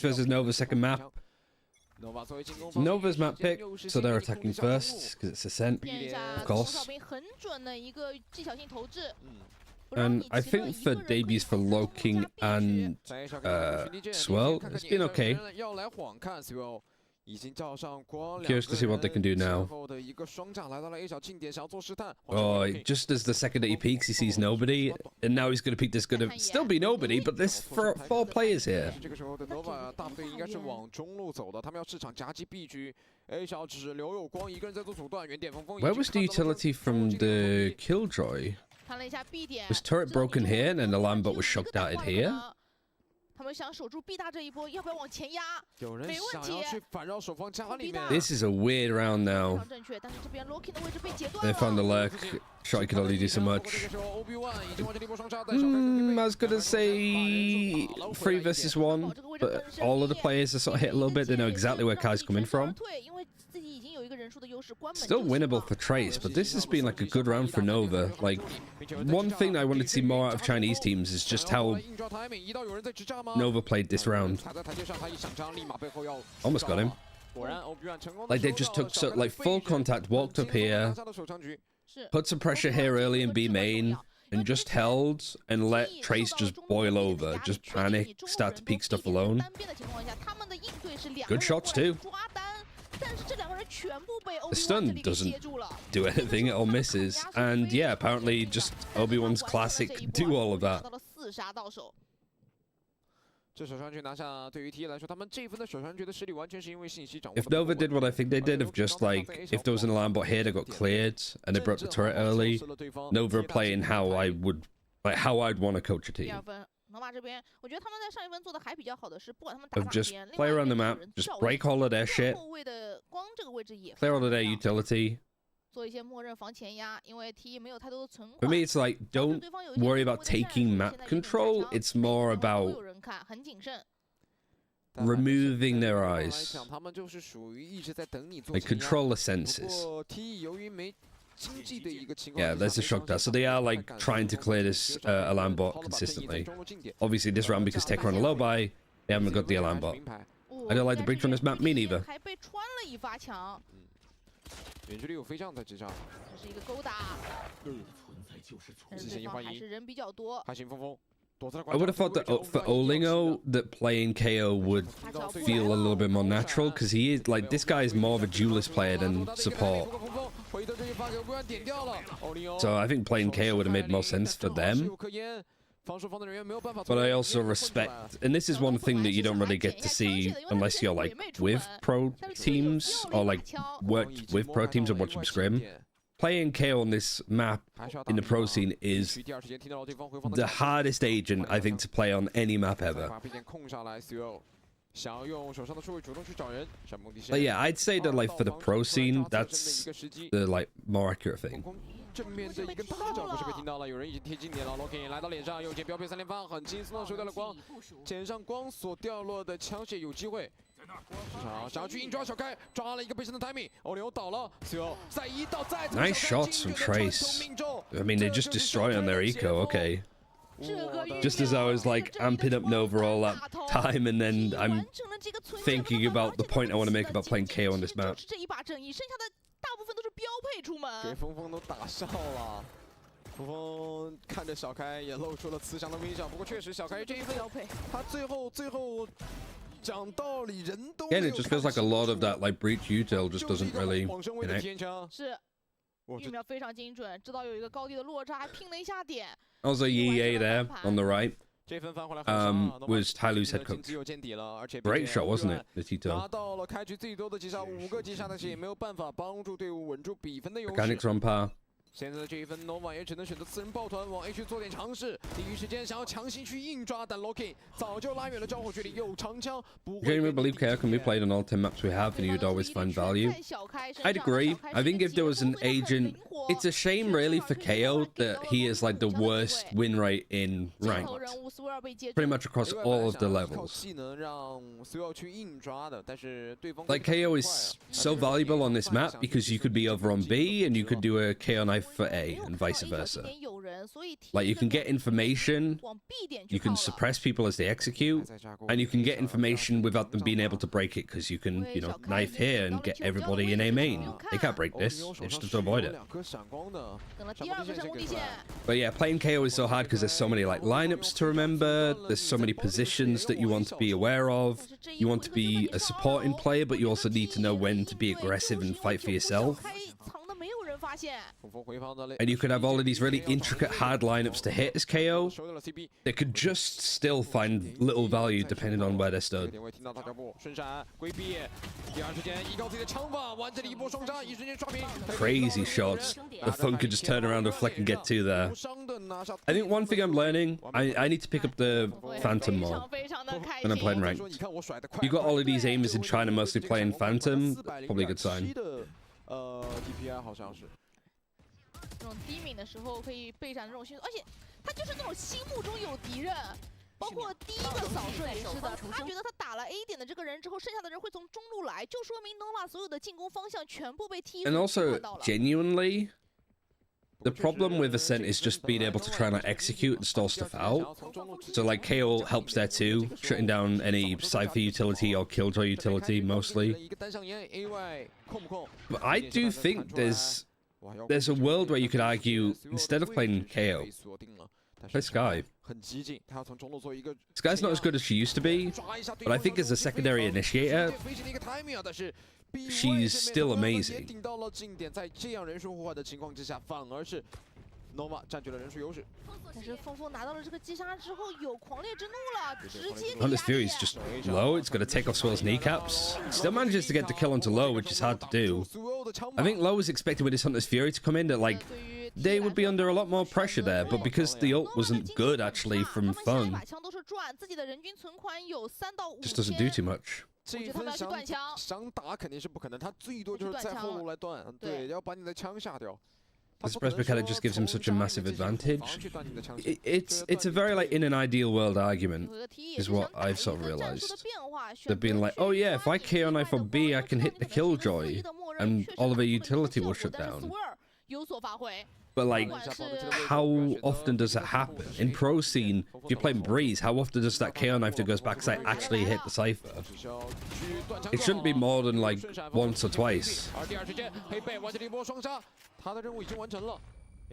versus Nova's second map. Nova's map pick, so they're attacking first because it's Ascent, of course. And I think for debuts for Low King and Swirl, it's been okay. Curious to see what they can do now. Oh, just as the second that he peeks, he sees nobody, and now he's going to peek. There's going to still be nobody, but there's four players here. Where was the utility from the Killjoy? Was turret broken here, and then the Lambot was shock darted here? This is a weird round now. They found the lurk. Shot could only do so much. I was gonna say 3 versus 1, but all of the players are sort of hit a little bit. They know exactly where Kai's coming from. Still winnable for Trace, but this has been like a good round for Nova. Like, one thing I wanted to see more out of Chinese teams is just how Nova played this round. Almost got him. Like, they just took like full contact, walked up here, put some pressure here early in B main, and just held and let Trace just boil over, just panic, start to peek stuff alone. Good shots too. The stun doesn't do anything, it all misses. And yeah, apparently just Obi-Wan's classic do all of that. If Nova did what I think they did, of just like, if there was an alarm bot here that got cleared and they broke the turret early, Nova playing how I would, like how I'd want to coach a team. Of just play around the map, just break all of their shit, clear all of their utility. For me, it's like, don't worry about taking map control, it's more about removing their eyes. Like, control the senses. Yeah, there's a shock dart. So they are like trying to clear this alarm bot consistently. Obviously this round, because Tech are on a low buy, they haven't got the alarm bot. I don't like the breach from this map, me neither. I would have thought that for Olingo, that playing KO would feel a little bit more natural, because he is like, this guy is more of a duelist player than support. So I think playing KO would have made more sense for them. But I also respect, and this is one thing that you don't really get to see unless you're like with pro teams or like worked with pro teams and watch them scrim. Playing KO on this map in the pro scene is the hardest agent, I think, to play on any map ever. But yeah, I'd say that like for the pro scene, that's the like more accurate thing. Nice shots from Trace. I mean, they just destroy on their eco, okay. Just as I was like amping up Nova all that time, and then I'm thinking about the point I want to make about playing KO on this map. Again, it just feels like a lot of that like breach util just doesn't really connect. Also, Yi there on the right was Tailu's head coach. Great shot, wasn't it, the Tito? Mechanics on par. 现在这一分 ，Nova 也只能选择4人抱团往 A 区做点尝试。第一时间想要强行去硬抓，但 Loki 早就拉远了交火距离，有长枪。Genuinely believe KO can be played on all 10 maps we have, and you'd always find value. I'd agree. I think if there was an agent, it's a shame really for KO that he is like the worst win rate in ranked, pretty much across all of the levels. Like KO is so valuable on this map because you could be over on B and you could do a KO knife knife for A and vice versa. Like, you can get information, you can suppress people as they execute, and you can get information without them being able to break it, because you can, you know, knife here and get everybody in A main. They can't break this, they just have to avoid it. But yeah, playing KO is so hard because there's so many like lineups to remember, there's so many positions that you want to be aware of. You want to be a supporting player, but you also need to know when to be aggressive and fight for yourself. And you could have all of these really intricate hard lineups to hit as KO that could just still find little value depending on where they're stood. Crazy shots. The Thunk could just turn around and flick and get two there. I think one thing I'm learning, I need to pick up the Phantom more when I'm playing ranked. You got all of these aimers in China mostly playing Phantom, probably a good sign. DPI 好像是。这种低敏的时候可以备上这种迅速，而且他就是那种心目中有敌人，包括第一个扫射也是的，他觉得他打了 A 点的这个人之后，剩下的人会从中路来，就说明 Nova 所有的进攻方向全部被踢。And also, genuinely, the problem with Ascent is just being able to try and execute and stall stuff out. So like KO helps there too, shutting down any Cypher utility or Killjoy utility mostly. But I do think there's a world where you could argue, instead of playing KO, play Skye. Skye's not as good as she used to be, but I think as a secondary initiator, she's still amazing. Hunter's Fury is just low. It's going to take off Swill's kneecaps. Still manages to get the kill onto low, which is hard to do. I think low was expected with his Hunter's Fury to come in that, like, they would be under a lot more pressure there, but because the ult wasn't good actually from Fung, just doesn't do too much. The suppress mechanic just gives him such a massive advantage. It's a very, like, in an ideal world argument, is what I've sort of realized. They're being like, oh yeah, if I KO knife on B, I can hit the Killjoy, and all of their utility will shut down. But like, how often does that happen? In pro scene, if you're playing Breeze, how often does that KO knife that goes backside actually hit the Cypher? It shouldn't be more than like once or twice. 他的任务已经完成了。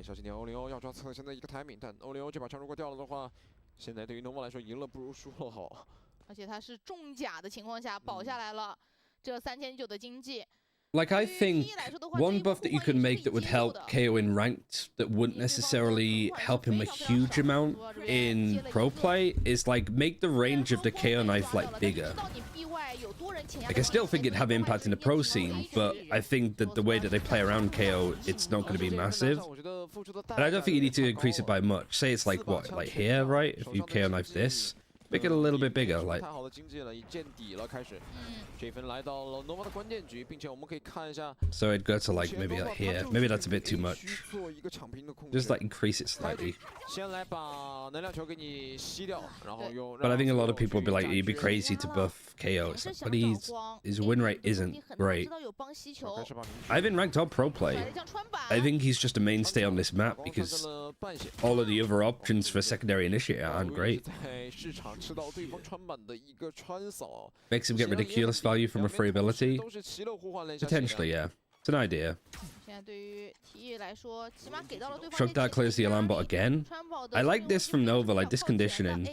小心点，欧林欧要抓侧现在一个 timing， 但欧林欧这把枪如果掉了的话，现在对于 Nova 来说赢了不如输了好。而且他是重甲的情况下保下来了这3900的经济。Like, I think one buff that you could make that would help KO in ranked that wouldn't necessarily help him a huge amount in pro play is like make the range of the KO knife like bigger. Like, I still think it'd have impact in the pro scene, but I think that the way that they play around KO, it's not going to be massive. And I don't think you need to increase it by much. Say it's like, what, like here, right? If you KO knife this, make it a little bit bigger, like. So it'd go to like maybe like here. Maybe that's a bit too much. Just like increase it slightly. But I think a lot of people would be like, you'd be crazy to buff KO. It's like, but his win rate isn't great. I've been ranked on pro play. I think he's just a mainstay on this map because all of the other options for secondary initiator aren't great. Makes him get ridiculous value from a free ability? Potentially, yeah. It's an idea. Shrug Dart clears the alarm bot again. I like this from Nova, like this conditioning.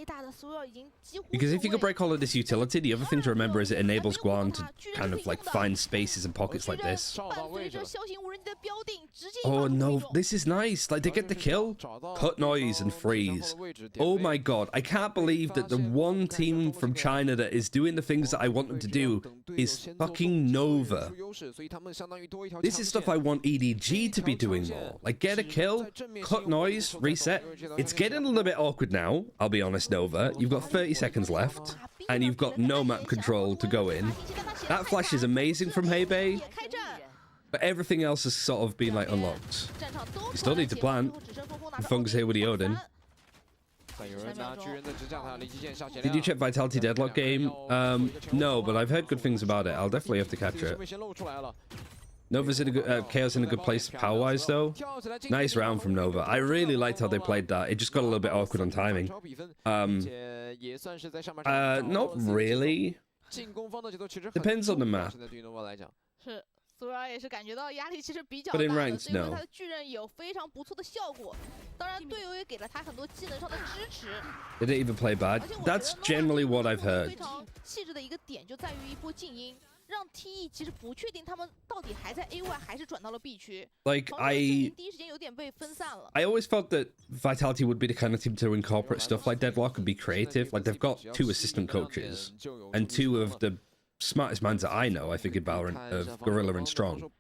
Because if you could break all of this utility, the other thing to remember is it enables Guan to kind of like find spaces and pockets like this. Oh no, this is nice. Like, they get the kill, cut noise and freeze. Oh my god, I can't believe that the one team from China that is doing the things that I want them to do is fucking Nova. This is stuff I want EDG to be doing more. Like, get a kill, cut noise, reset. It's getting a little bit awkward now, I'll be honest, Nova. You've got 30 seconds left, and you've got no map control to go in. That flash is amazing from Heibei, but everything else has sort of been, like, unlocked. You still need to plant. Fung's here with the Odin. Did you check Vitality Deadlock game? No, but I've heard good things about it. I'll definitely have to catch it. Nova's in a good, Chaos in a good place power-wise, though. Nice round from Nova. I really liked how they played that. It just got a little bit awkward on timing. Not really. Depends on the map. But in ranks, no. They didn't even play bad. That's generally what I've heard. Like, I always felt that Vitality would be the kind of team to incorporate stuff like Deadlock and be creative. Like, they've got 2 assistant coaches and 2 of the smartest minds that I know, I think, in Valorant, of Gorilla and Strong.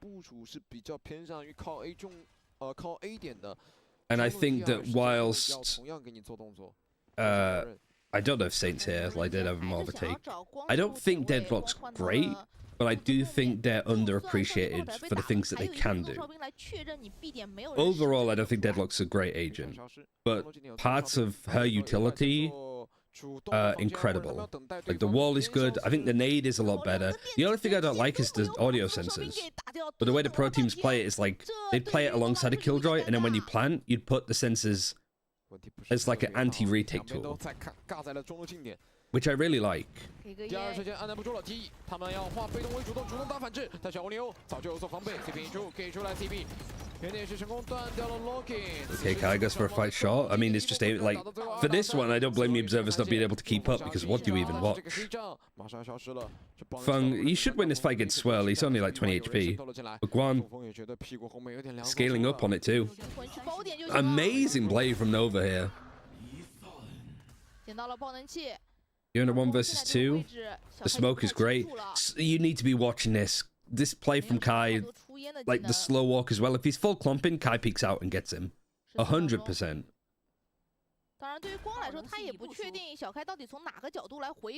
And I think that whilst I don't know if Saint's here, like they'd have more of a take. I don't think Deadlock's great, but I do think they're underappreciated for the things that they can do. Overall, I don't think Deadlock's a great agent, but parts of her utility incredible. Like, the wall is good. I think the nade is a lot better. The only thing I don't like is the audio sensors. But the way the pro teams play it is like, they'd play it alongside a Killjoy, and then when you plant, you'd put the sensors as like an anti-retake tool, which I really like. Okay, Kai goes for a fight shot. I mean, it's just like, for this one, I don't blame the observers not being able to keep up, because what do you even watch? Feng, he should win this fight against Swirl. He's only like 20 HP. But Guan scaling up on it too. Amazing play from Nova here. You're in a 1 versus 2. The smoke is great. You need to be watching this. This play from Kai, like the slow walk as well. If he's full clumping, Kai peeks out and gets him. 100%.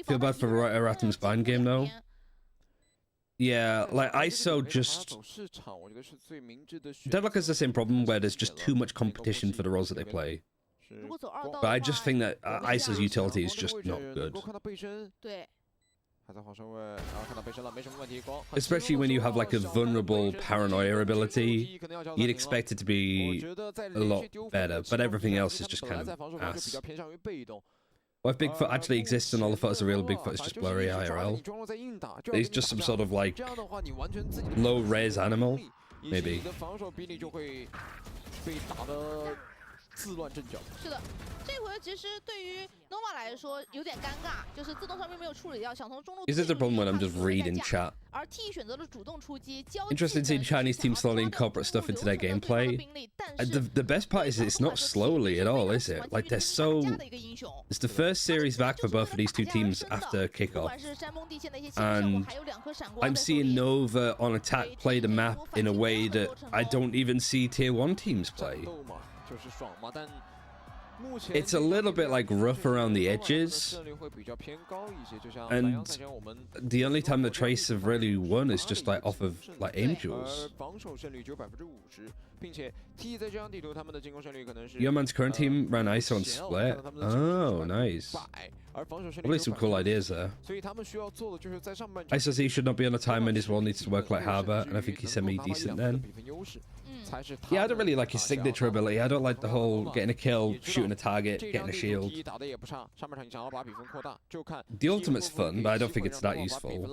Feel bad for Aratim's bind game though. Yeah, like ISO just... Deadlock has the same problem where there's just too much competition for the roles that they play. But I just think that ISO's utility is just not good. Especially when you have like a vulnerable paranoia ability, you'd expect it to be a lot better, but everything else is just kind of ass. Well, if Bigfoot actually exists and all the photos are real, Bigfoot is just blurry IRL. He's just some sort of like low-res animal, maybe. 自乱阵脚。是的，这回其实对于 Nova 来说有点尴尬，就是自动伤兵没有处理掉，想从中路。This is the problem when I'm just reading chat. 而 T 选择了主动出击， Interested to see Chinese teams slowly incorporate stuff into their gameplay. The best part is it's not slowly at all, is it? Like, they're so... It's the first series back for both of these 2 teams after kickoff. And I'm seeing Nova on attack play the map in a way that I don't even see tier 1 teams play. It's a little bit like rough around the edges, and the only time the Trace have really won is just like off of like Angels. Your man's current team ran ISO on Split. Oh, nice. Probably some cool ideas there. ISO Z should not be on a time and his wall needs to work like Harbor, and I think he's semi-decent then. Yeah, I don't really like his signature ability. I don't like the whole getting a kill, shooting a target, getting a shield. The ultimate's fun, but I don't think it's that useful.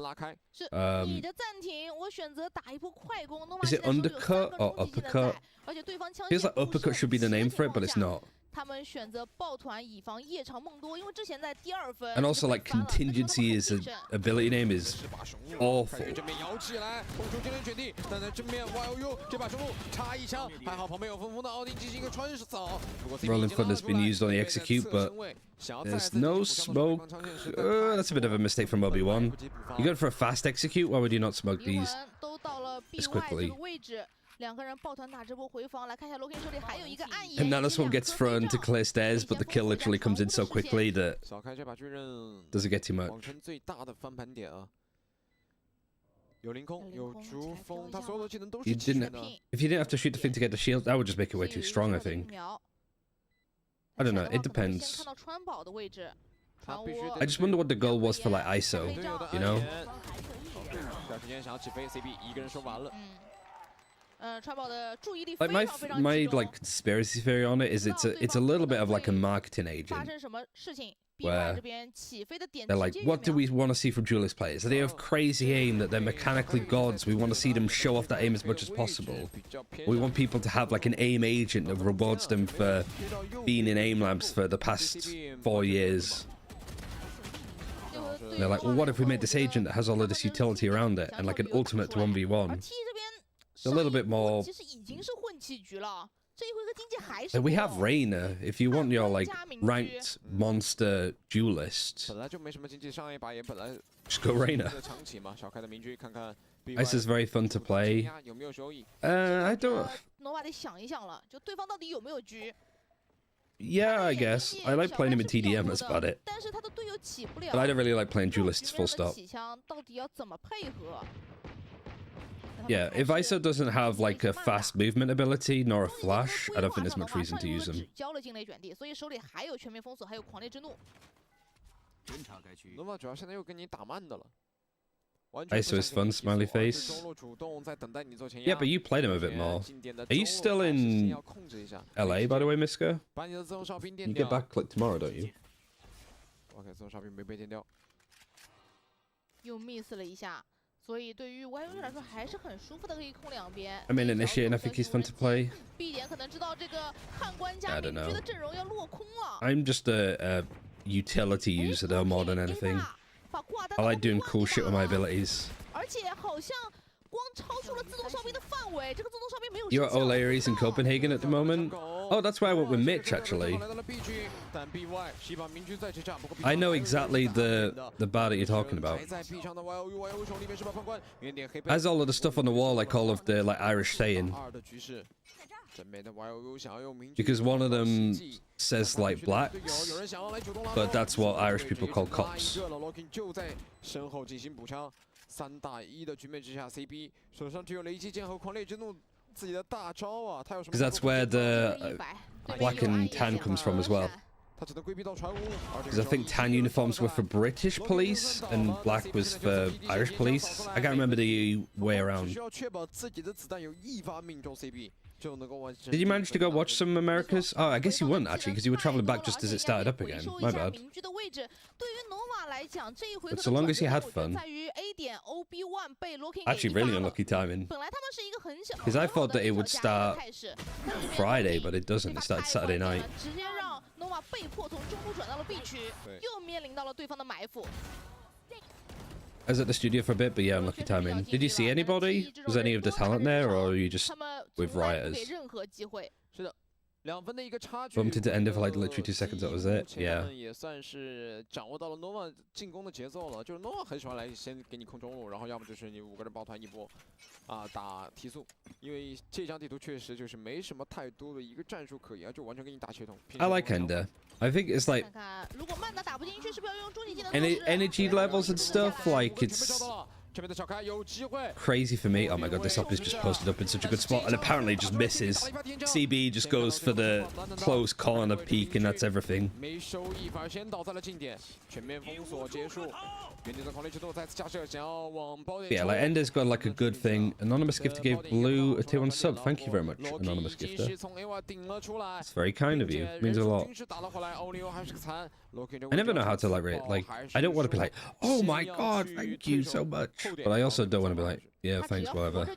Is it undercut or uppercut? Feels like uppercut should be the name for it, but it's not. And also, like, contingency is an ability name is awful. Rolling Thunder's been used on the execute, but there's no smoke. That's a bit of a mistake from Obi-Wan. You go for a fast execute, why would you not smoke these as quickly? And now this one gets thrown to clear stairs, but the kill literally comes in so quickly that doesn't get too much. If you didn't have to shoot the thing to get the shield, that would just make it way too strong, I think. I don't know, it depends. I just wonder what the goal was for like ISO, you know? Like my like conspiracy theory on it is it's a little bit of like a marketing agent where they're like, what do we want to see from duelist players? They have crazy aim, that they're mechanically gods. We want to see them show off that aim as much as possible. We want people to have like an aim agent that rewards them for being in aim labs for the past 4 years. And they're like, well, what if we made this agent that has all of this utility around it and like an ultimate to 1v1? It's a little bit more. And we have Reina. If you want your like ranked monster duelist, just go Reina. This is very fun to play. I don't. Yeah, I guess. I like playing him in TDM, that's about it. But I don't really like playing duelists, full stop. Yeah, if ISO doesn't have like a fast movement ability nor a flash, I don't think there's much reason to use him. ISO is fun, smiley face. Yeah, but you played him a bit more. Are you still in LA, by the way, Miska? You get back like tomorrow, don't you? I mean, initiating, I think he's fun to play. I don't know. I'm just a utility user though, more than anything. I like doing cool shit with my abilities. You're at O'Leary's in Copenhagen at the moment? Oh, that's where I went with Mitch, actually. I know exactly the bar that you're talking about. Has all of the stuff on the wall, like all of the like Irish saying. Because one of them says like blacks, but that's what Irish people call cops. Because that's where the black and tan comes from as well. Because I think tan uniforms were for British police and black was for Irish police. I can't remember the way around. Did you manage to go watch some Americas? Oh, I guess you wouldn't actually, because you were traveling back just as it started up again. My bad. But so long as you had fun. Actually, really unlucky timing. Because I thought that it would start Friday, but it doesn't. It started Saturday night. I was at the studio for a bit, but yeah, unlucky timing. Did you see anybody? Was any of the talent there, or are you just with rioters? Bumped into Ender for like literally 2 seconds, that was it? Yeah. I like Ender. I think it's like energy levels and stuff, like it's crazy for me. Oh my god, this up is just posted up in such a good spot and apparently just misses. CB just goes for the close corner peek and that's everything. Yeah, like Ender's got like a good thing. Anonymous Gifter gave Blue a tier 1 sub. Thank you very much, Anonymous Gifter. It's very kind of you. It means a lot. I never know how to like rate. Like, I don't want to be like, oh my god, thank you so much. But I also don't want to be like, yeah, thanks, whatever.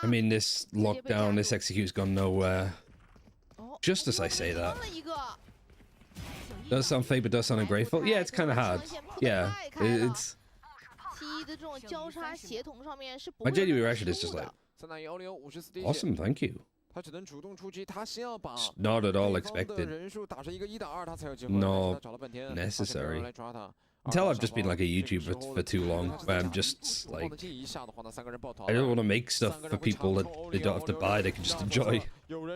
I mean, this lockdown, this execute's gone nowhere. Just as I say that. Does sound fake, but does sound ungrateful? Yeah, it's kind of hard. Yeah, it's... My JDB reaction is just like, awesome, thank you. It's not at all expected. Not necessary. Until I've just been like a YouTuber for too long, where I'm just like, I don't want to make stuff for people that they don't have to buy, they can just enjoy. One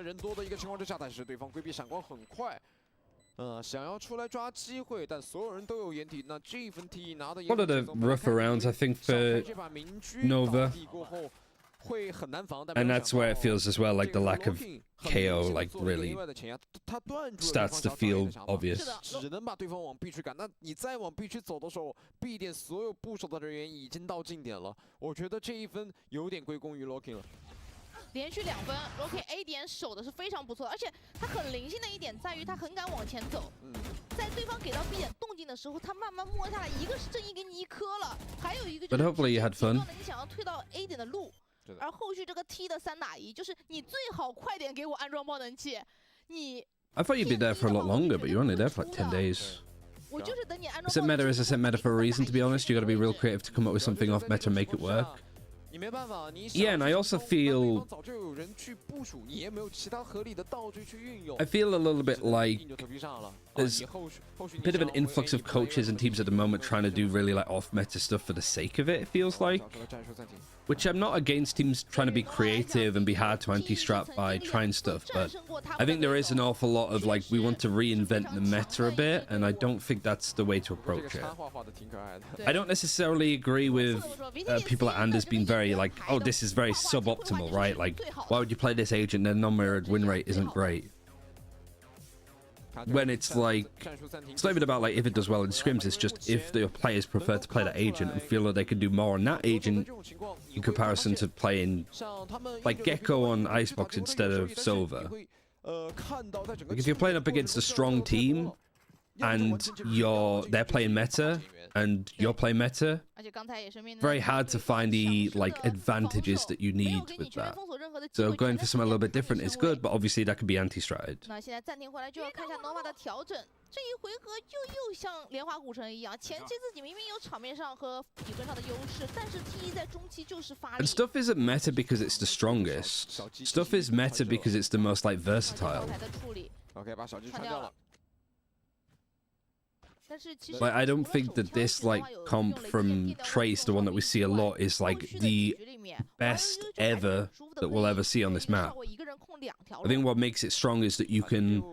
of the rougher rounds, I think, for Nova And that's where it feels as well like the lack of KO like really starts to feel obvious. 只能把对方往 B 区赶，那你再往 B 区走的时候 ，B 点所有部署的人员已经到近点了。我觉得这一分有点归功于 Locking 了。连续2分 ，Locking A 点守的是非常不错，而且他很灵性的一点在于他很敢往前走。在对方给到 B 点动静的时候，他慢慢摸下来，一个是正义给你一颗了，还有一个就是 But hopefully you had fun. 你想要退到 A 点的路。 而后续这个 T 的3打1，就是你最好快点给我安装爆能器。I thought you'd be there for a lot longer, but you're only there for like 10 days. Ascent meta is Ascent meta for a reason, to be honest. You got to be real creative to come up with something off meta and make it work. Yeah, and I also feel... I feel a little bit like there's a bit of an influx of coaches and teams at the moment trying to do really like off-meta stuff for the sake of it, it feels like. Which I'm not against teams trying to be creative and be hard to anti-strat by trying stuff, but I think there is an awful lot of like, we want to reinvent the meta a bit, and I don't think that's the way to approach it. I don't necessarily agree with people at Anders being very like, oh, this is very suboptimal, right? Like, why would you play this agent and non-mirrored win rate isn't great? When it's like, it's not even about like if it does well in scrims, it's just if the players prefer to play that agent and feel that they can do more on that agent in comparison to playing like Gecko on Icebox instead of Sova. Like if you're playing up against a strong team and they're playing meta and you're playing meta, very hard to find the like advantages that you need with that. So going for something a little bit different is good, but obviously that could be anti-stratted. 那现在暂停回来就要看一下 Nova 的调整。这一回合又像莲花古城一样，前期自己明明有场面上和比分上的优势，但是 T 在中期就是发力。And stuff isn't meta because it's the strongest. Stuff is meta because it's the most like versatile. OK， 把小鸡传掉了。 Like, I don't think that this like comp from Trace, the one that we see a lot, is like the best ever that we'll ever see on this map. I think what makes it strong is that you can,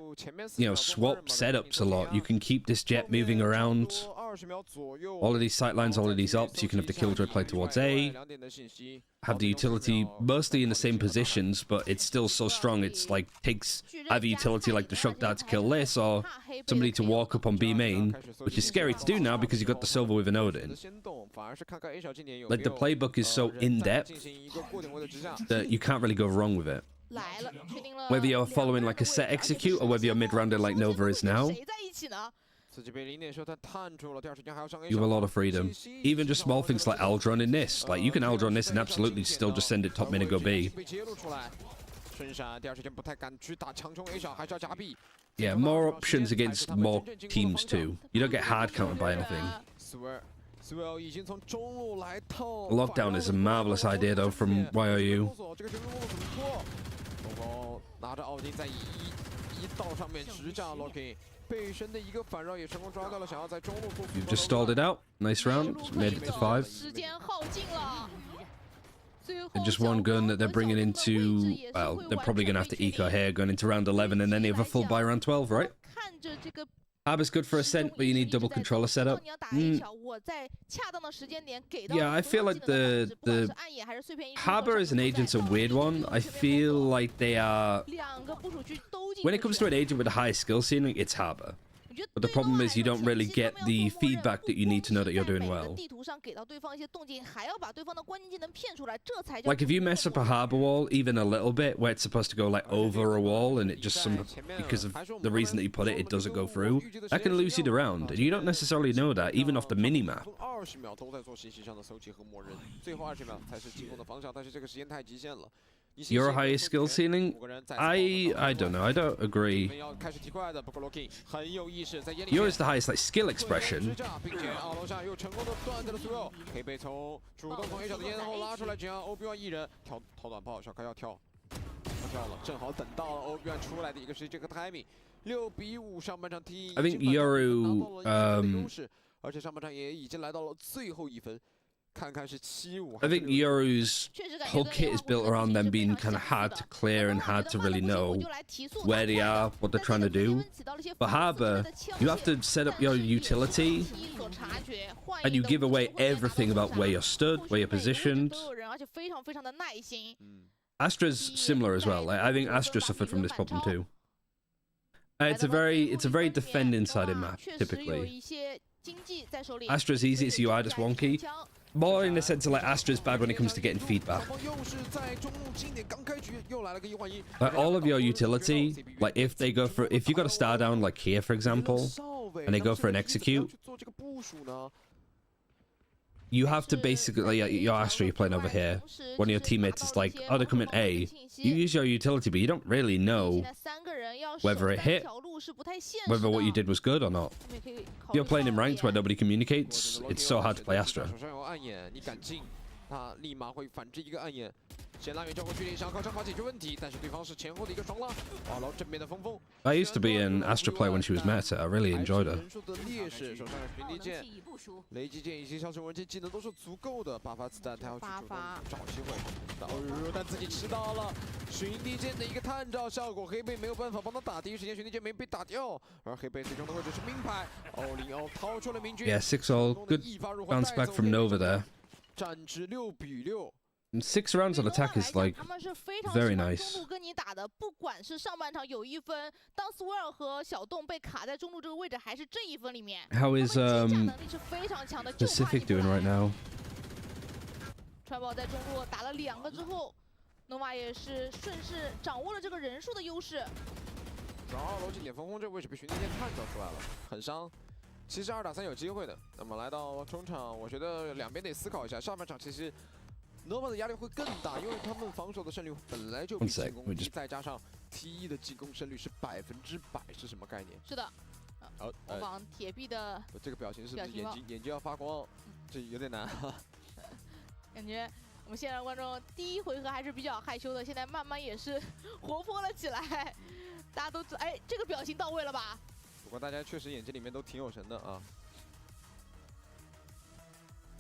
you know, swap setups a lot. You can keep this jet moving around. All of these sightlines, all of these ops, you can have the Killjoy play towards A, have the utility mostly in the same positions, but it's still so strong. It's like takes either utility like the shock dart to kill this, or somebody to walk up on B main, which is scary to do now because you've got the Silver with an Odin. Like the playbook is so in-depth that you can't really go wrong with it. Whether you're following like a set execute or whether you're mid-rounder like Nova is now, you have a lot of freedom. Even just small things like Aldron in this. Like, you can Aldron this and absolutely still just send it top mid and go B. Yeah, more options against more teams too. You don't get hard countered by anything. Lockdown is a marvelous idea though from YOU. You've just stalled it out. Nice round. Just made it to 5. And just one gun that they're bringing into... Well, they're probably going to have to eco here going into round 11, and then they have a full buy round 12, right? Harbor's good for Ascent, but you need double controller setup. Yeah, I feel like the Harbor as an agent's a weird one. I feel like they are... When it comes to an agent with a high skill ceiling, it's Harbor. But the problem is you don't really get the feedback that you need to know that you're doing well. Like if you mess up a harbor wall even a little bit where it's supposed to go like over a wall and it just because of the reason that you put it, it doesn't go through, that can lose you the round. And you don't necessarily know that even off the mini-map. Your highest skill ceiling? I don't know. I don't agree. Yours is the highest like skill expression. I think Yoru I think Yoru's whole kit is built around them being kind of hard to clear and hard to really know where they are, what they're trying to do. But Harbor, you have to set up your utility and you give away everything about where you're stood, where you're positioned. Astra's similar as well. I think Astra suffered from this problem too. It's a very defending-sided map, typically. Astra's easy, its UI just wonky. More in the sense of like Astra's bad when it comes to getting feedback. Like all of your utility, like if you got a star down like here for example, and they go for an execute, you have to basically, like, your Astra you're playing over here, one of your teammates is like, oh, they're coming A. You use your utility, but you don't really know whether it hit, whether what you did was good or not. If you're playing in ranked where nobody communicates, it's so hard to play Astra. 他立马会反制一个暗眼，先拉远交互距离，想要靠枪法解决问题，但是对方是前后的一个双拉，哇，然后正面的风锋。I used to be an Astra player when she was meta. I really enjoyed her. 人数的劣势，手上的巡地剑、雷击剑以及消失无人机技能都是足够的，8发子弹他要去主动找机会。但自己吃到了巡地剑的一个探照效果，黑贝没有办法帮他打，第一时间巡地剑没被打掉，而黑贝最终的位置是名牌，0-0掏出了明军。Yeah, 6-0, good bounce back from Nova there. 6 rounds on attack is like very nice. How is Pacific doing right now? 川宝在中路打了2个之后，Nova 也是顺势掌握了这个人数的优势。主要2楼近点风锋这个位置被巡地剑探照出来了，很伤。 其实2打3有机会的。那么来到中场，我觉得两边得思考一下。上半场其实 Nova 的压力会更大，因为他们防守的胜率本来就比进攻低，再加上 T1 的进攻胜率是100%，是什么概念？是的。模仿铁壁的这个表情是不是眼睛要发光？这有点难。感觉我们现场观众第一回合还是比较害羞的，现在慢慢也是活泼了起来。大家都哎，这个表情到位了吧？ 不过大家确实眼睛里面都挺有神的啊！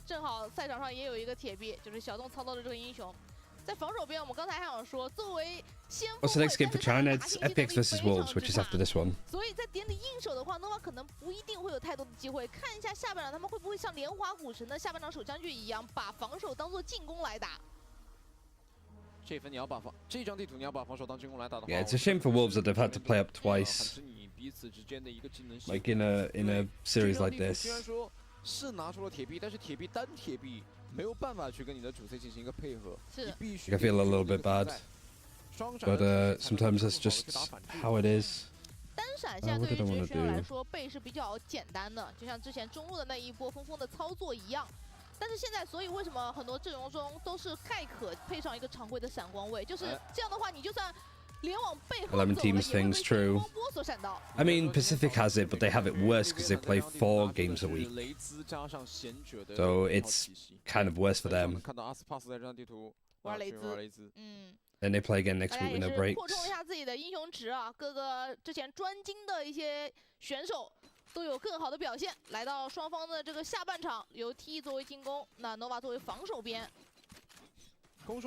正好赛场上也有一个铁壁，就是小洞操作的这个英雄。在防守边，我们刚才还想说，作为先锋， What's the next game for China? It's FPX versus Wolves, which is after this one. 所以在点里应手的话，Nova 可能不一定会有太多的机会。看一下下半场他们会不会像莲华古城的下半场守将军一样，把防守当做进攻来打。 这分你要把这张地图你要把防守当进攻来打的话 Yeah, it's a shame for Wolves that they've had to play up twice. Like in a series like this. 虽然说是拿出了铁壁，但是铁壁单铁壁没有办法去跟你的主 C 进行一个配合。你必须 I feel a little bit bad, but sometimes that's just how it is. 单闪现在对于职业选手来说背是比较简单的，就像之前中路的那一波风锋的操作一样。 但是现在，所以为什么很多阵容中都是盖可配上一个常规的闪光位？就是这样的话，你就算连往背后走了，也会被光波所闪到。I mean, Pacific has it, but they have it worse because they play 4 games a week. So it's kind of worse for them. 看到阿斯帕斯在这张地图玩雷兹，And they play again next week with no breaks. 扩充一下自己的英雄值啊，各个之前专精的一些选手。 都有更好的表现。来到双方的这个下半场，由 T 作为进攻，那 Nova 作为防守边。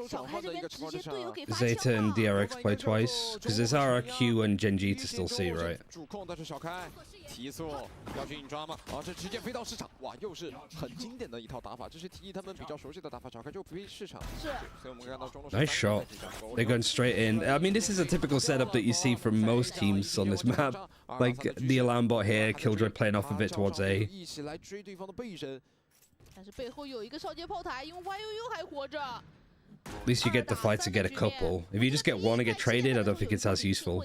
小开这边直接队友给发枪 Zeta and DRX play twice because there's RRQ and Genji to still see, right? 主控但是小开提速要去硬抓吗？啊，这直接飞到市场，哇，又是很经典的一套打法，这是 T 他们比较熟悉的打法，小开就飞市场。是，所以我们看到中路 Nice shot. They're going straight in. I mean, this is a typical setup that you see from most teams on this map. Like the alarm bot here, Killjoy playing off of it towards A. 一起来追对方的背身，但是背后有一个少杰炮台，因为 YUU 还活着。 At least you get the fight to get a couple. If you just get one and get traded, I don't think it's as useful.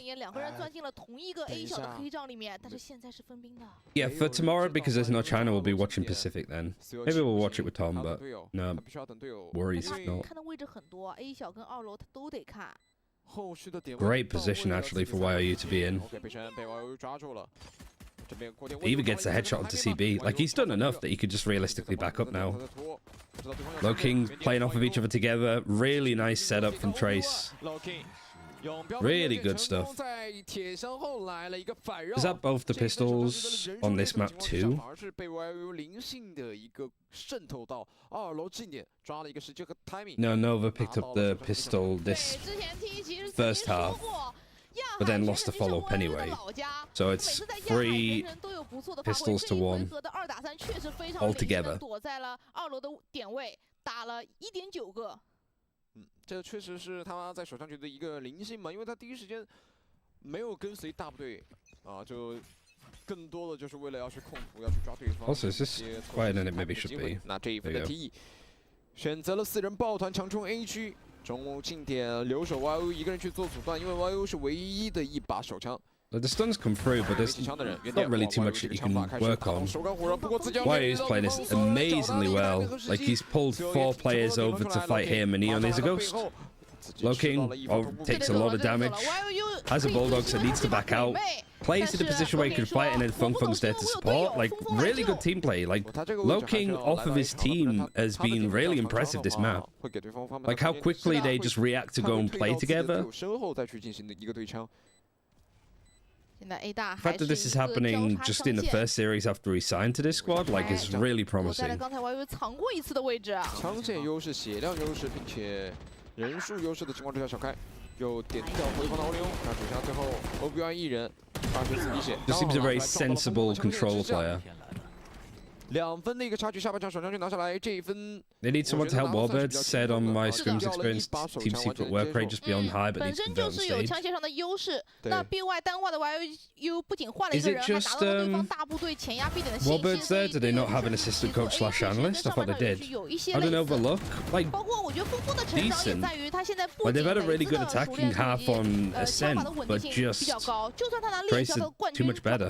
Yeah, for tomorrow, because there's no China, we'll be watching Pacific then. Maybe we'll watch it with Tom, but no worries if not. Great position actually for YOU to be in. He even gets a headshot onto CB. Like, he's done enough that he could just realistically back up now. Low King playing off of each other together. Really nice setup from Trace. Really good stuff. Is that both the pistols on this map too? No, Nova picked up the pistol this first half, but then lost the follow-up anyway. So it's 3 pistols to 1 altogether. 这确实是他在首战局的一个灵性嘛，因为他第一时间没有跟随大部队啊，就更多的就是为了要去控图，要去抓对方。Also, is this quieter than it maybe should be? 那这一分的 TE 选择了4人抱团强冲 A 区，中路近点留守 YU 一个人去做阻断，因为 YU 是唯一的一把手枪。 The stuns come through, but there's not really too much that you can work on. YU is playing this amazingly well. Like, he's pulled 4 players over to fight him, and Neon is a ghost. Looking, takes a lot of damage. Has a Bulldog, so needs to back out. Plays in a position where he can fight, and then Feng Feng's there to support. Like, really good team play. Like, Loking off of his team has been really impressive this map. Like, how quickly they just react to go and play together. The fact that this is happening just in the first series after he signed to this squad, like, is really promising. 枪线优势、血量优势，并且人数优势的情况之下，小开又点掉回防的欧林，那主下最后 OBY 一人，24滴血。Just seems a very sensible control player. 2分的一个差距，下半场首战就拿下来这一分。 They need someone to help Warbirds. Said on my scrims experience, Team Secret work rate just beyond high, but needs to convert on stage. Is it just Warbirds there? Do they not have an assistant coach / analyst? I thought they did. I don't overlook. Like, decent. Like, they've had a really good attacking half on Ascent, but just Trace is too much better.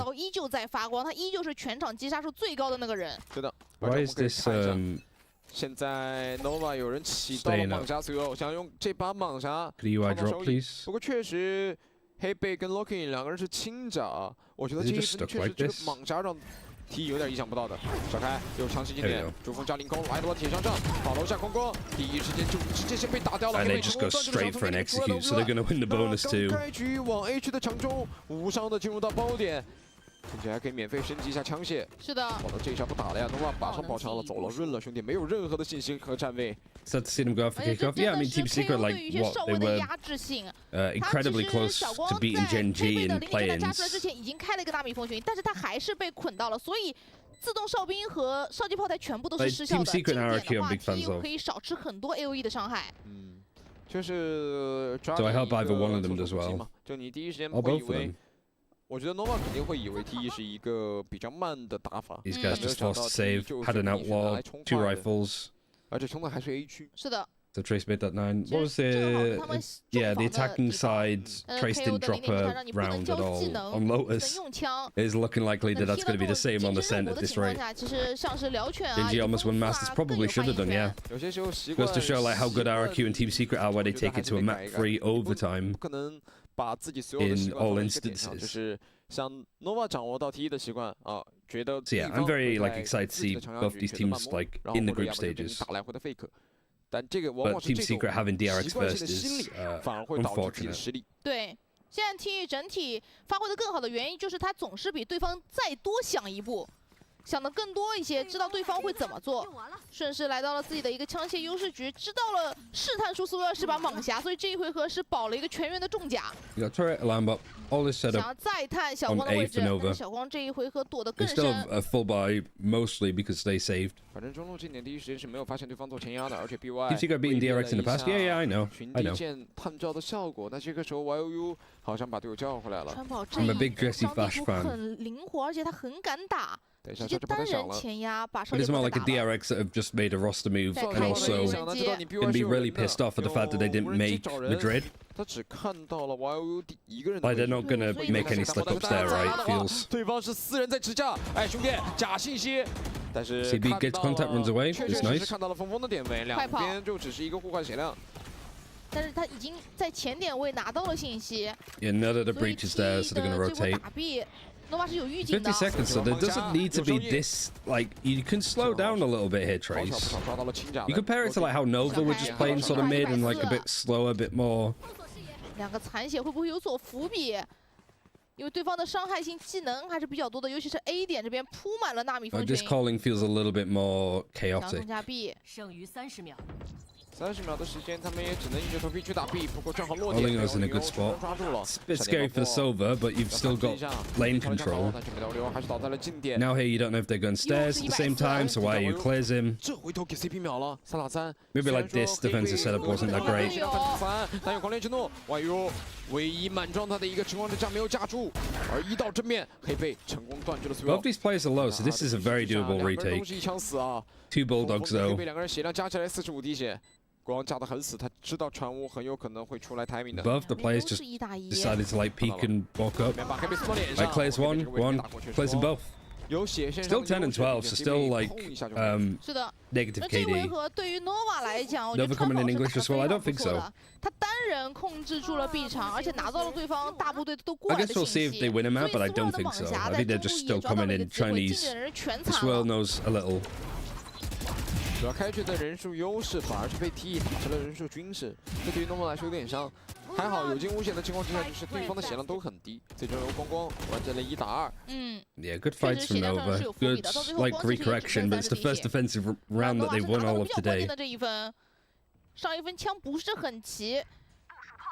Why is this 现在 Nova 有人起到了蟒侠随后，想用这把蟒侠 UI drop, please? 不过确实黑贝跟 Locking 2个人是亲着，我觉得这一分确实这个蟒侠让 T 有点意想不到的。小开有强袭近点，主锋加凌空来到了铁箱上，跑楼下空攻，第一时间就直接先被打掉了。 And they just go straight for an execute, so they're going to win the bonus too. 开局往 A 区的强中，无伤的进入到包点。 并且还可以免费升级一下枪械。是的。好了，这一下不打了呀 ，Nova 马上爆枪了，走了，润了，兄弟，没有任何的信心和站位。Sad to see them go for kickoff. Yeah, I mean Team Secret, like what they were incredibly close to beating Gen G in play-ins. 之前已经开了一个大蜜蜂群，但是他还是被捆到了，所以自动哨兵和少击炮台全部都是失效的。这一点的话 ，T 可以少吃很多 AOE 的伤害。嗯，就是抓。 So I hope either one of them does well. 就你第一时间会以为。 我觉得 Nova 肯定会以为 TE 是一个比较慢的打法。These guys just lost save, had an outlaw, 2 rifles. 而且冲的还是 A 区。是的。 So Trace made that 9. What was the? Yeah, the attacking side. Trace didn't drop a round at all on Lotus. It is looking likely that that's going to be the same on the Ascent at this rate. Genji almost won Masters. Probably should have done, yeah. Goes to show like how good RQ and Team Secret are, where they take it to a map-free overtime. In all instances. So yeah, I'm very like excited to see both these teams like in the group stages. But Team Secret having DRX first is unfortunate. 对，现在 TE 整体发挥的更好的原因就是他总是比对方再多想一步。 想的更多一些，知道对方会怎么做，顺势来到了自己的一个枪械优势局，知道了试探出苏尔是把蟒侠，所以这一回合是保了一个全员的重甲。想要再探小光的位置，但是小光这一回合躲得更深。A full buy mostly because they saved. 反正中路近点第一时间是没有发现对方做前压的，而且 BY Team Secret beating DRX in the past. Yeah, I know. 群敌剑探照的效果，那这个时候 YOU 好像把队友叫回来了。I'm a big Jesse Flash fan. 很灵活，而且他很敢打。 直接单人前压把 But it's more like a DRX that have just made a roster move and also can be really pissed off at the fact that they didn't make Madrid. Like they're not gonna make any slip-ups there, right? It feels. 对方是4人在持架，哎，兄弟，假信息。但是 CB gets contact, runs away. It's nice. 看到了峰峰的点位，两边就只是一个互换血量。 但是他已经在前点位拿到了信息。Yeah, none of the breach is there, so they're gonna rotate. 50 seconds, so there doesn't need to be this, like, you can slow down a little bit here, Trace. You compare it to like how Nova were just playing sort of mid and like a bit slower, a bit more 两个残血会不会有所伏笔？因为对方的伤害性技能还是比较多的，尤其是 A 点这边铺满了纳米蜂群。This calling feels a little bit more 强 chaotic. 中加 B， 剩余30秒。 30秒的时间，他们也只能硬着头皮去打 B， 不过正好落点， Calling was in a good spot. 抓住了。 It's a bit scary for the Sova, but you've still got lane control. 但是没到溜，还是倒在了近点。 Now here you don't know if they're going stairs at the same time, so why you clears him? 这回头给 CP 秒了，3打3。 Maybe like this defensive setup wasn't that great. 但有狂烈之怒，哇哟，唯一满状态的一个情况之下没有架住，而一到正面，黑贝成功断绝了所有。 Both these players are low, so this is a very doable retake. 一枪死啊 Two bulldogs though. 黑贝两个人血量加起来45滴血。 光架得很死，他知道船坞很有可能会出来timing的。 Both the players just decided to like peek and walk up. Like clears one, clears them both. Still 10 and 12, so still like negative 这回 KD. 合对于 Nova 来讲，我觉得 Nova coming in English as well? I don't think so. 他单人控制住了 B 场，而且拿到了对方大部队都过 I 来 guess 的 we'll 信 see 息。 if they win him out, but I don't think so. I think they're just still coming in Chinese. The swirl knows a little. 主要开局的人数优势反而是被 T 打成了人数均势，这对于 Nova 来说有点伤。还好有惊无险的情况之下，就是对方的血量都很低，最终由光光完成了1打2。Yeah, good fights from Nova. Good like recorrection, but it's the first defensive round that they've won all of today. 上一分枪不是很齐。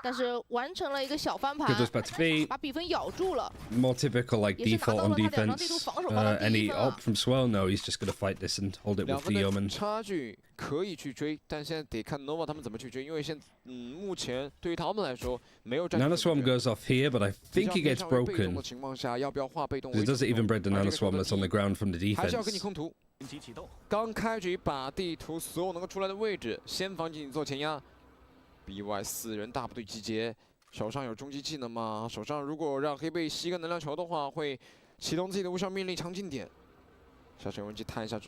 但是完成了一个小翻盘，把比分咬住了。 More typical like default on defense. Any op from Swell? No, he's just gonna fight this and hold it with the Yeoman. 差距可以去追，但现在得看 Nova 他们怎么去追，因为目前对于他们来说没有战。Nanoswarm goes off here, but I think he gets broken. 的情况下，要不要化被动？ It doesn't even break the Nanoswarm that's on the ground from the 还是要跟你 defense. 控图。刚开局把地图所有能够出来的位置先防进行做前压。 BY 4人大部队集结，手上有终极技能吗？手上如果让黑贝吸个能量球的话，会启动自己的无效命令强近点。小陈文姬探一下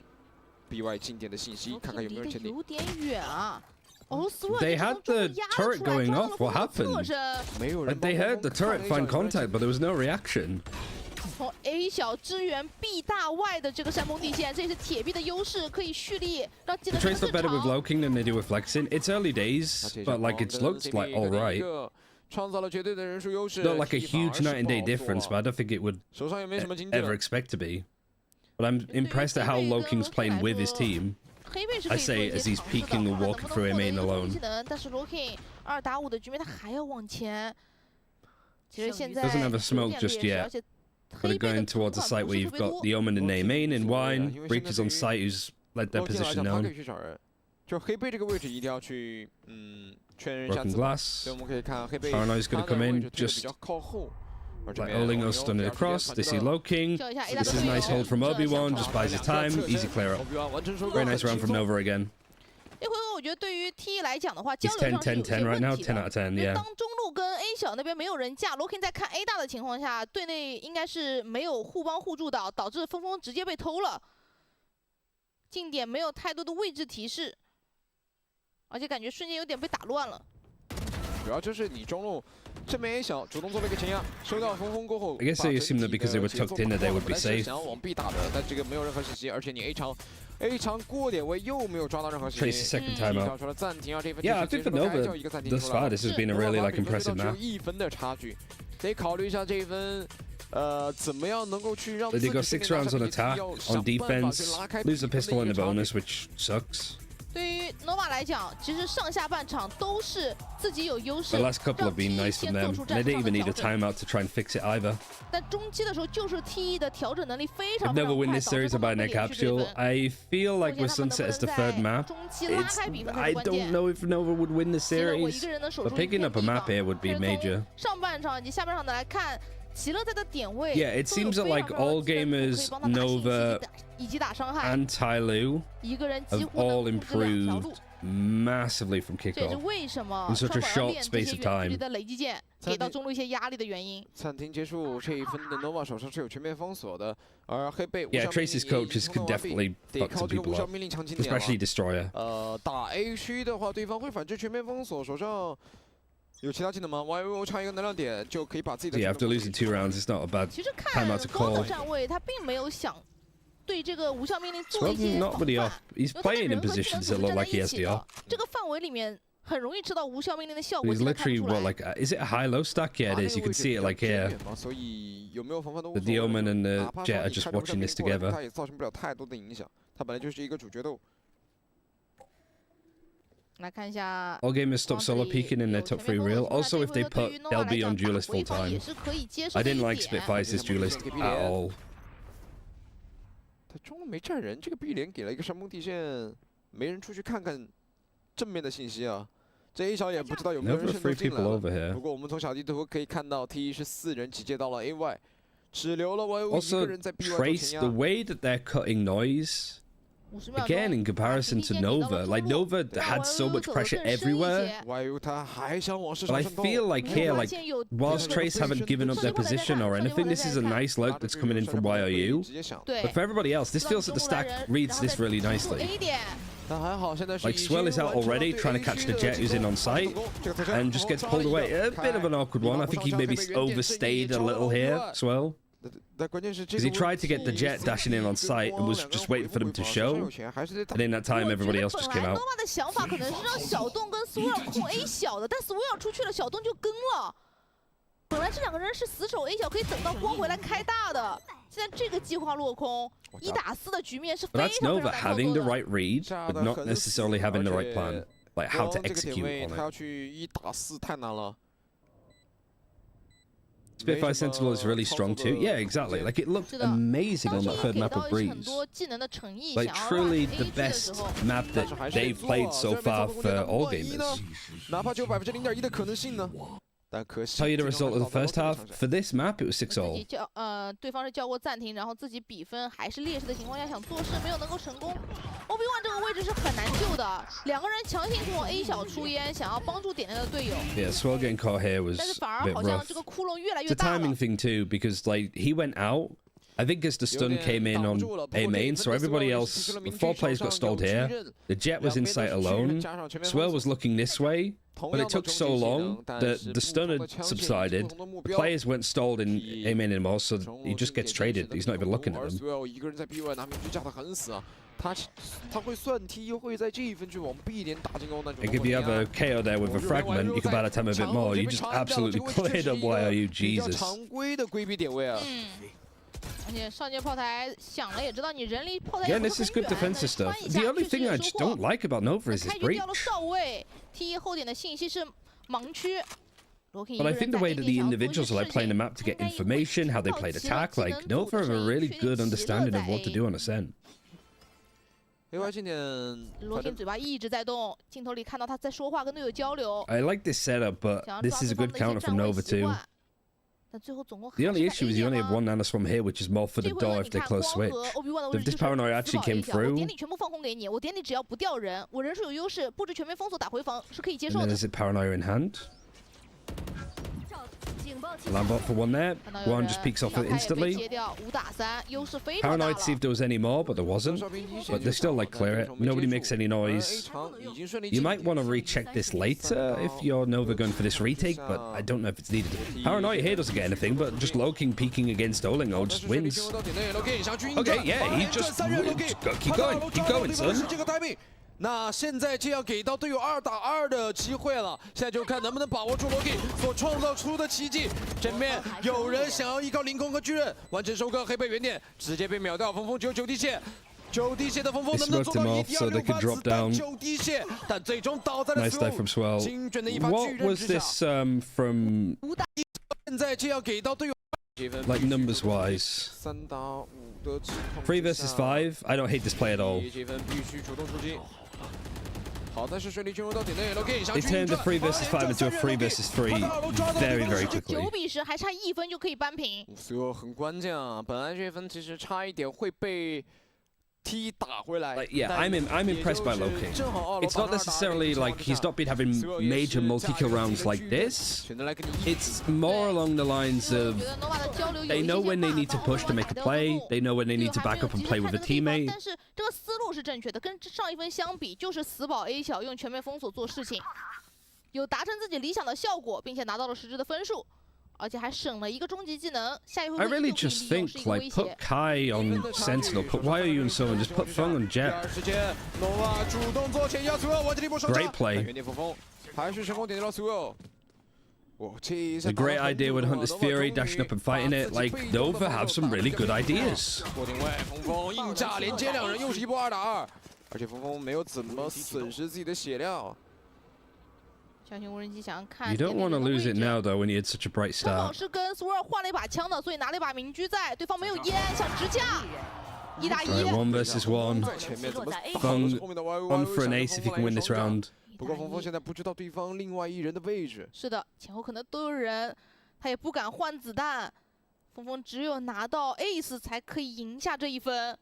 BY 近点的信息，看看有没有人前顶。有点远啊。哦 They had the turret going off. What happened? 没有人。 They heard the turret find contact, but there was no reaction. 从 A 小支援 B 大外的这个山崩地线，这也是铁壁的优势，可以蓄力让技能 The Trace look better with Loking than they do with Flexing. It's early days, but like it's looked like all right. 创造了绝对的人数优势。 Not like a huge night and day difference, but I don't think it would 手上也没什么经济 ever expect to be. But I'm impressed at how Loking's playing with his team. I say as he's peeking and walking through A main alone. 但是 Loking 2打5的局面，他还要往前。其实现在 Doesn't have a smoke just yet. But they're going towards a site where you've got the Omen and A main in wine. Breach is on site, who's let their position known. 就黑贝这个位置一定要去确认一下。 Broken glass. 所以我们可以看黑贝 Paranoid's going to come in, 比 just 较靠后。 like Olingos stunned it across. They see Loking. This is a nice hold from Obi-Wan, just buys his time. Easy clear up. Very nice round from Nova again. 这回合我觉得对于 T 来讲的话，交 It's 流上是有 10-10-10 些 right 问 now, 题 10 out 的。 of 10, 因为 yeah. 当中路跟 A 小那边没有人架 ，Loking 在看 A 大的情况下，队内应该是没有互帮互助的，导致峰峰直接被偷了。近点没有太多的位置提示，而且感觉瞬间有点被打乱了。主要就是你中路正面 A 小主动做了一个前压，收到峰峰过后。 I guess they assumed that because they were tucked in that they would be safe. 想要往 B 打的，但这个没有任何信息，而且你 A 场过点位又没有抓到任何信 Trace's 息。 second timeout. Yeah, I think for Nova, thus far this has been a really like impressive map. 1分的差距，得考虑一下这一分。怎么样能够去让 They go 6 rounds on attack, on defense, lose a pistol in the bonus, which sucks. 对于 Nova 来讲，其实上下半场都是自己有优势。 The last couple have been nice from them. They didn't even need a timeout to try and fix it either. 但中期的时候，就是 TE 的调整能力非常 I've 非常 never win 快， this 导致 series 他 by 们 net 被连续追 capsule. 分。 I feel like 目 with 前他们 Sunset 能 as 不 the 能 third 在 map, 中期拉 it's 开比分才 I 是关 don't 键。 know if Nova would win the 其实我一 series, 个人能守 but 住 picking up a map here would be 但是 major. 从上半场以及下半场的来看，齐乐在的点位 Yeah, it seems that like all gamers, Nova 以及打伤害， and Tyloo 一个人几 have 乎能 all 控制2条路。 improved massively from 这也是 kickoff. 为什么 in such a 川宝要 short 练这 space 些 of 远距离 time. 的雷击剑，给到中路一些压力的原因。暂停结束，这一分的 Nova 手上是有全面封锁的，而黑贝 Yeah, Trace's coaches could definitely 得 fuck 靠 some 这个无 people 效 up, 命令强进点了。 especially Destroyer. 打 A 区的话，对方会反制全面封锁，手上有其他技能吗 ？YO 差一个能量点就可以把自己的。Yeah, after losing 2 rounds, it's not a bad 其实看 timeout to 光的 call. 站位，他并没有想对这个无效命令做一 Swell 些 not 防 really 范 off. He's 因为他的 playing 人 in 和技能 positions 组 that 是 look 站在 like he 一 has 起 the 的 off. 这个范围里面很容易吃到无效命令的效 But 果。 he's literally what, like, is it a high-low stack? Yeah, it is. You can see it like here. 所以有没有防范都无 But 所 the 谓。 Omen and 哪 the 怕 Jet 说 are 你 just 开出这 watching 个 this 兵过来， together. 它也造成不了太多的影响。它本来就是一个主角斗。来看一下 All gamers stop solo peeking in their top 3 real. Also, if they put LB on duelist full time. I didn't like Spitfire's duelist at all. 他中路没站人，这个 B 连给了一个山崩地陷，没人出去看看正面的信息啊。这 A 小也不知道有没有人渗透进来了。不过我们从小地图可以看到 T 是4人集结到了 AY， 只留了YU 一个人在 BY 做前压。 The way that they're cutting noise. Again, in comparison to Nova, like Nova had so much pressure everywhere. But I feel like here, like whilst Trace haven't given up their position or anything, this is a nice lurk that's coming in from YOU. But for everybody else, this feels like the stack reads this really nicely. Like Swell is out already, trying to catch the Jet who's in on site, and just gets pulled away. A bit of an awkward one. I think he maybe overstayed a little here, Swell. Because he tried to get the Jet dashing in on site and was just waiting for them to show. And in that time, everybody else just came out. 的想法可能是让小洞跟 Swell 控 A 小的，但 Swell 出去了，小洞就跟了。本来这两个人是死守 A 小，可以等到光回来开大的。现在这个计划落空，1打4的局面是非常 That's Nova having the right read, but not necessarily having the right plan, like how to execute on 他 it. 要去1打4太难了。 Spitfire Sentinel is really strong too. Yeah, exactly. Like it looked amazing on that third map of Breeze. Like truly the best map that they've played so far for all gamers. 哪怕只有0.1%的可能性呢？ Tell you the result of the first half. For this map, it was 6-all. 对方是叫过暂停，然后自己比分还是劣势的情况下想做事没有能够成功。Obi-Wan 这个位置是很难救的，两个人强行从 A 小出烟，想要帮助点亮的队友。Yeah, Swell getting caught here was 但是反而 a bit 好像 rough. 这个窟窿越来 It's 越 a 大了。 timing thing too, because like he went out. I think as the stun came in on A main, so everybody else, the 4 players got stalled here. The Jet was in sight alone. Swell was looking this way, but it took so long that the stun had subsided. The players weren't stalled in A main anymore, so he just gets traded. He's not even looking at them. 他会算 T 会在这一分去往 B 点打进攻那种。 Like if you have a KO there with a fragment, you can buy the time a bit more. You just absolutely cleared up YOU, Jesus. 常规的规避点位啊。 而且上界炮台响了，也知道你人离炮台 Yeah, this is good defensive stuff. The only thing I just don't like about Nova is his breach. T 后点的信息是盲区。 But I think the way that the individuals are like playing the map to get information, how they played attack, like Nova have a really good understanding of what to do on Ascent. AY 近点，罗婷嘴巴一直在动，镜头里看到他在说话，跟队友交流。 I like this setup, but this is a good counter from Nova too. The only issue is you only have 1 nanoswarm here, which is more for the door if they close switch. So if this paranoia actually came through, 点你全部放空给你，我点你只要不掉人，我人数有优势，布置全面封锁打回防是可以接 and 受 then 的。 is it paranoia in hand? Lambot for 1 there. 1 just peeks off it instantly. 接掉5打3，优势非常大 Paranoid 了 to see if there was any more, but there wasn't. But they still like clear it. Nobody makes any noise. You might want to recheck this later if you're Nova going for this retake, but I don't know if it's needed. Paranoia here doesn't get anything, but just Low King peeking against Olingo just wins. Okay, yeah, he just keep going, son. 那现在就要给到队友2打2的机会了，现在就看能不能把握住 Loki 所创造出的奇迹。前面有人想要依靠凌空和巨刃完成收割黑背原点，直接被秒掉。峰峰只有9滴血，9滴血的峰峰能不能做到1滴2六发子弹9滴血？但最终倒在了 Swell。精准的一发巨刃 What was this from? 现在就要给到队友 like numbers wise. 3打5的指控。3 versus 5. I don't hate this play at all. 积分必须主动出击。 好，但是顺利进入到点内 They turned the 3 versus 5 into a 3 versus 3 very, very quickly. 9比10，还差1分就可以扳平。5-4很关键啊！本来这分其实差一点会被 T 打回来。 Like, yeah, I'm impressed by Low King. It's not necessarily like he's not been having major multi-kill rounds like this. It's more along the lines of they know when they need to push to make a play. They know when they need to back up and play with a teammate. 但是这个思路是正确的，跟上一分相比，就是死保 A 小，用全面封锁做事情，有达成自己理想的效果，并且拿到了实质的分数。而且还省了一个终极技能。下一回 I really just think like put Kai on Sentinel, put Wyoyu and someone, just put Feng on Jet. Great play. A great idea with Hunter's Fury dashing up and fighting it. Like Nova have some really good ideas. 而且峰峰没有怎么损失自己的血量。小型无人机想要看。 You don't want to lose it now though when you had such a bright start. 是跟索尔换了一把枪的，所以拿了一把民居在，对方没有烟，想直架。1打1。1 versus 1. Feng on for an ace if you can win this round. 不过峰峰现在不知道对方另外一人的位置。是的，前后可能都有人，他也不敢换子弹。峰峰只有拿到 ace 才可以赢下这一分。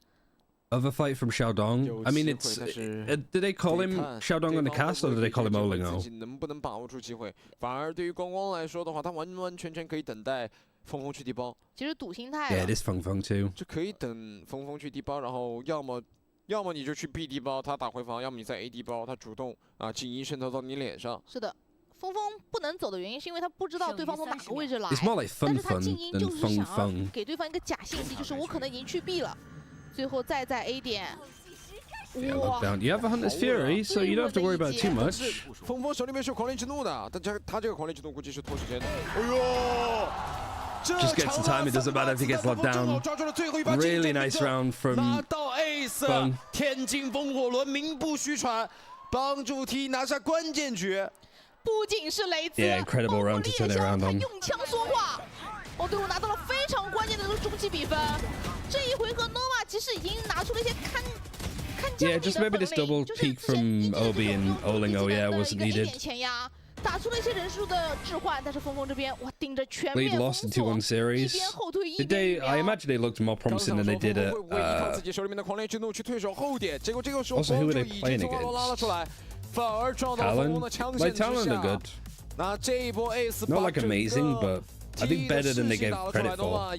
Other fight from Xiaodong. I mean, it's. Did they call him Xiaodong on the cast, or did they call him Olingo? 能不能把握住机会？反而对于光光来说的话，他完完全全可以等待峰峰去地包。其实赌心态。 Yeah, it is Feng too. 就可以等峰峰去地包，然后要么你就去 B 地包，他打回防；要么你在 A 地包，他主动静音渗透到你脸上。是的。 峰峰不能走的原因是因为他不知道对方从哪个位置来， It's more like 但是他 Feng 静音就是想 Feng. 给对方一个假信息，就是我可能已经去 B 了，最后再在 A 点。 Yeah, lockdown. You have a Hunter's Fury, so you don't have to worry about it too much. 峰峰手里面是狂烈之怒的，但他这个狂烈之怒估计是拖时间的。哎呦 Just get some time. It doesn't matter if he gets locked down. Really nice round from 拿到 ace， 天津烽火轮名不虚传，帮助 T 拿下关键局。不仅是雷兹， incredible round to turn it around on. 用枪说话，对我拿到了非常关键的中期比分。这一回合 Nova 其实已经拿出了一些看 Yeah, just maybe this double peek from Obi and Olingo, yeah, wasn't needed. 前压打出了一些人数的置换，但是峰峰这边哇顶着全面 Lead lost in 2-1 series. Did they? I imagine they looked more promising than they did at. Also, who were they playing against? Talon. Like Talon are good. Not like amazing, but I think better than they gave credit for.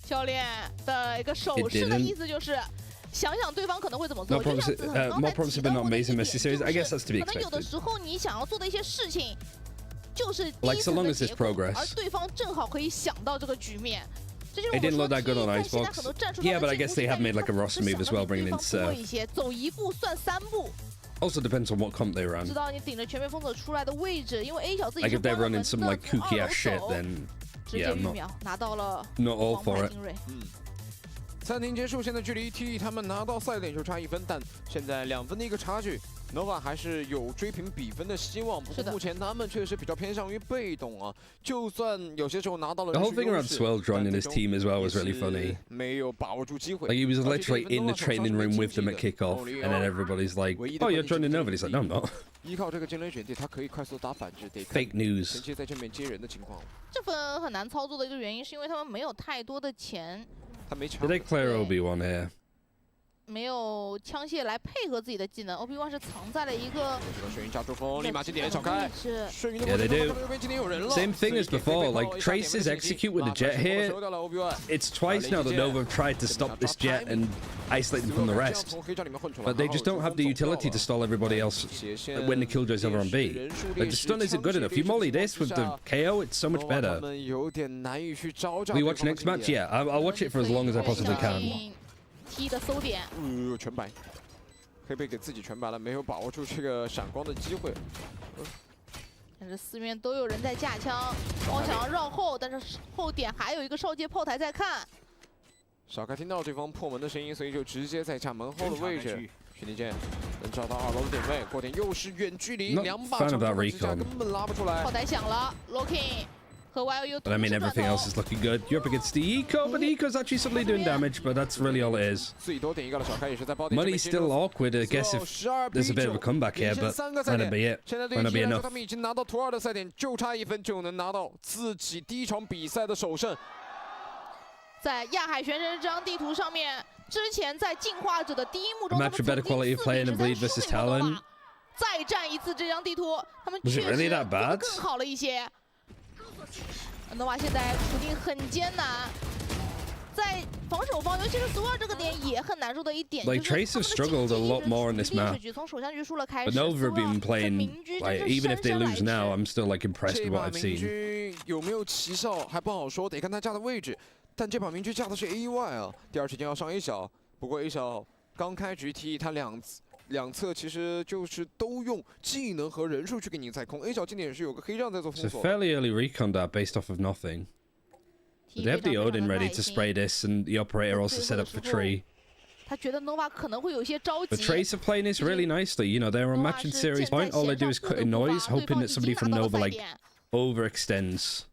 教练的一个手势的意思就是。 想想对方可能会怎么做， more promising but not amazing Messi series. I guess that's to be expected. 可能有的时候你想要做的一些事情，就是第 like 一 so 层 long 的 as there's 结果， progress. 而对方正好可以想到这个局面。这就是 It 我 didn't 说 look that good on 在现在 Icebox. 很多战术 Yeah, but I guess they have made like a roster move as well, bringing in Surf. 一些走一步算3步。 Also depends on what comp they run. 知道你顶着全面封锁出来的位置，因为 A 小自己 Like 是 if they're 关了 running some like kooky ass shit, then 直接 yeah, 1秒拿到了 not all for it. 暂停结束，现在距离 T 他们拿到赛点就差1分，但现在2分的一个差距 ，Nova 还是有追平比分的希望。不过目前他们确实比较偏向于被动啊，就算有些时候拿到了 The whole thing around Swell joining his team as well was really funny. 没有把握住机会。 Like he was literally in the training room with them at kickoff, and then everybody's like, "Oh, you're joining Nova." He's like, "No, I'm not." 依靠这个惊雷卷地，他可以快速打反制，得 Fake news. 前期在正面接人的情况。这分很难操作的一个原因，是因为他们没有太多的钱。 Did they clear Obi-Wan here? 没有枪械来配合自己的技能 ，Obi-Wan 是藏在了一个水云加珠峰，立马进点小开。 Yeah, they do. Same thing as before. Like Traces execute with the jet here. It's twice now that Nova have tried to stop this jet and isolate them from the rest, but they just don't have the utility to stall everybody else when the Killjoys over on B. Like the stun isn't good enough. You molly this with the KO, it's so much better. Will you watch next match? Yeah, I'll watch it for as long as I possibly can. T 的搜点，全白，黑贝给自己全白了，没有把握住这个闪光的机会。但是四面都有人在架枪，光想要绕后，但是后点还有一个少界炮台在看。小开听到对方破门的声音，所以就直接在架门后的位置。徐立健能找到2楼的点位，过点又是远距离，2把长枪之下根本拉不出来。炮台响了 ，Locking。 But I mean, everything else is looking good. You're up against the Eco, but the Eco's actually suddenly doing damage, but that's really all it is. Money's still awkward. I guess if there's a bit of a comeback here, but that'll be it. That'll be enough. 他们已经拿到图2的赛点，就差1分就能拿到自己第一场比赛的首胜。在亚海玄神这张地图上面，之前在进化者的第一幕中， A match of better quality of play in Bleed versus Talon. 再战一次这张地图，他们 Was it 确 really 实 that 做 bad? 得更好了一些。诺瓦现在处境很艰难，在防守方，尤其是索尔这个点也很难受的一点。Like Trace have struggled a lot more on this map. 从首相局输了开始 But Nova have been playing, like, even if they lose now, I'm still like impressed with what I've 明 seen. 君有没有奇效还不好说，得看他架的位置。但这把明君架的是 AY 啊，第二时间要上 A 小，不过 A 小刚开局提议他两侧其实就是都用技能和人数去给你踩空。A 小今年也是有个黑杖在做封 It's a 锁。 fairly early recon that based off of nothing. But they have the Odin ready to spray this, and the operator also set up for tree. 他觉得 Nova 可能会有一些着急。 The Trace are playing this really nicely. You know, they're on match and series point. All they do is cut in noise, hoping that somebody from Nova like overextends.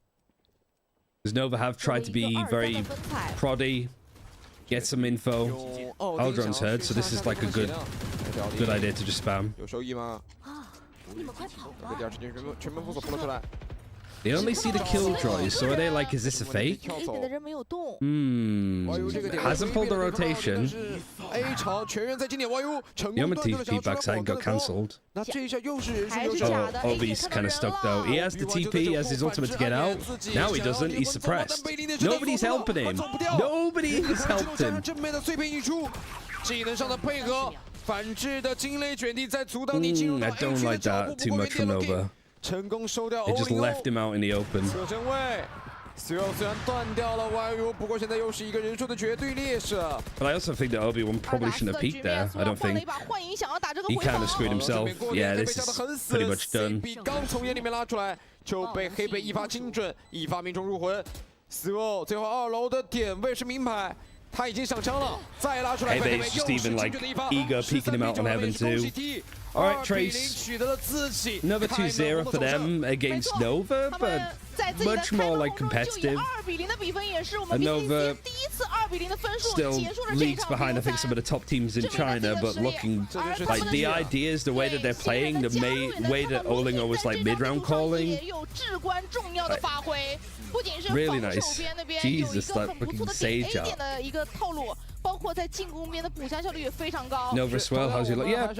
Because Nova have tried to be very proddy, get some info. Aldron's heard, so this is like a good idea to just spam. 有收益吗？第二时间全面封锁扑了出来。 They only see the killjoys, so are they like, is this a fake? 的人没有动。 Hasn't pulled the rotation. A 场全员在经典 YU 成功断 Yamate's 掉了 P backside got cancelled. 那这一下又是人数优势。 Oh, Obi's kind of stuck though. He has the TP, he has his ultimate to get out. Now he doesn't, he's suppressed. Nobody's helping him. Nobody has helped him. 正面的碎片一出，技能上的配合，反制的惊雷卷地在阻挡你进入到 I A don't 区的 like 脚步。 that too much from Nova. 成功收掉 They just OLO left him out in the open. 侧身位。 虽然断掉了 YU， 不过现在又是一个人数的绝对劣势。 But I also think that Obi-Wan probably shouldn't have peeked there. I don't think. He kind of screwed himself. Yeah, this is pretty much done. 刚从眼里面拉出来，就被黑贝一发精准，一发命中入魂。Swo 最后2楼的点位是名牌，他已经上枪了，再拉出来。 Hebe's just even like eager peeking him out on heaven too. Alright, Trace. Another 2-0 for them against Nova, but much more like competitive. And Nova still leagues behind, I think, some of the top teams in China, but looking like the ideas, the way that they're playing, the way that Olingo was like mid-round calling. Really nice. Jesus, that fucking Sage out. 包括在进攻边的补强效率也非常高。 Nova Swell, how's he look? Yeah,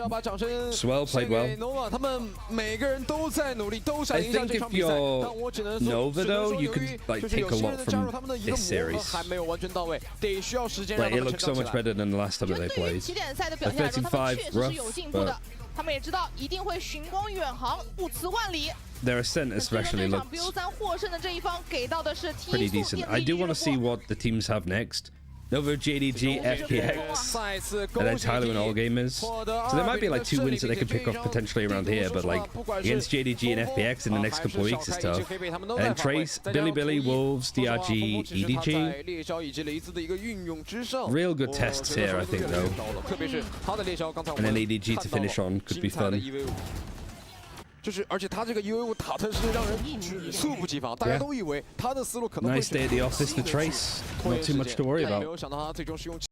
Swell played well. 他们每个人都在努力，都想 I 赢下 think 这 if 场比赛。 you're 但我只能说 Nova though, you can like take a lot from this series. 还没有完全到位，得需要时间 Like 让 it 他们 looks 成 so 长 much 起来。 better than the last time that they 对于 played. 起点赛的表现来说，他们确实是有进步的。他们也知道一定会寻光远航，不辞万里。 Their Ascent especially looks BO3 获胜的这一方给到的是 pretty decent. I do want to see what the teams have next. Nova, JDG, FPX, and then Tyler and All Gamers. So there might be like 2 wins that they could pick up potentially around here, but like against JDG and FPX in the next couple of weeks is tough. And then Trace, Billy, Wolves, DRG, EDG. Real good tests here, I think, though. And then EDG to finish on could be fun. 就是而且他这个 UAV 打的是让人猝不及防，大家都以为他的思路可能会 Nice day at the office for Trace. Not too much to worry about. 没有想到他最终是用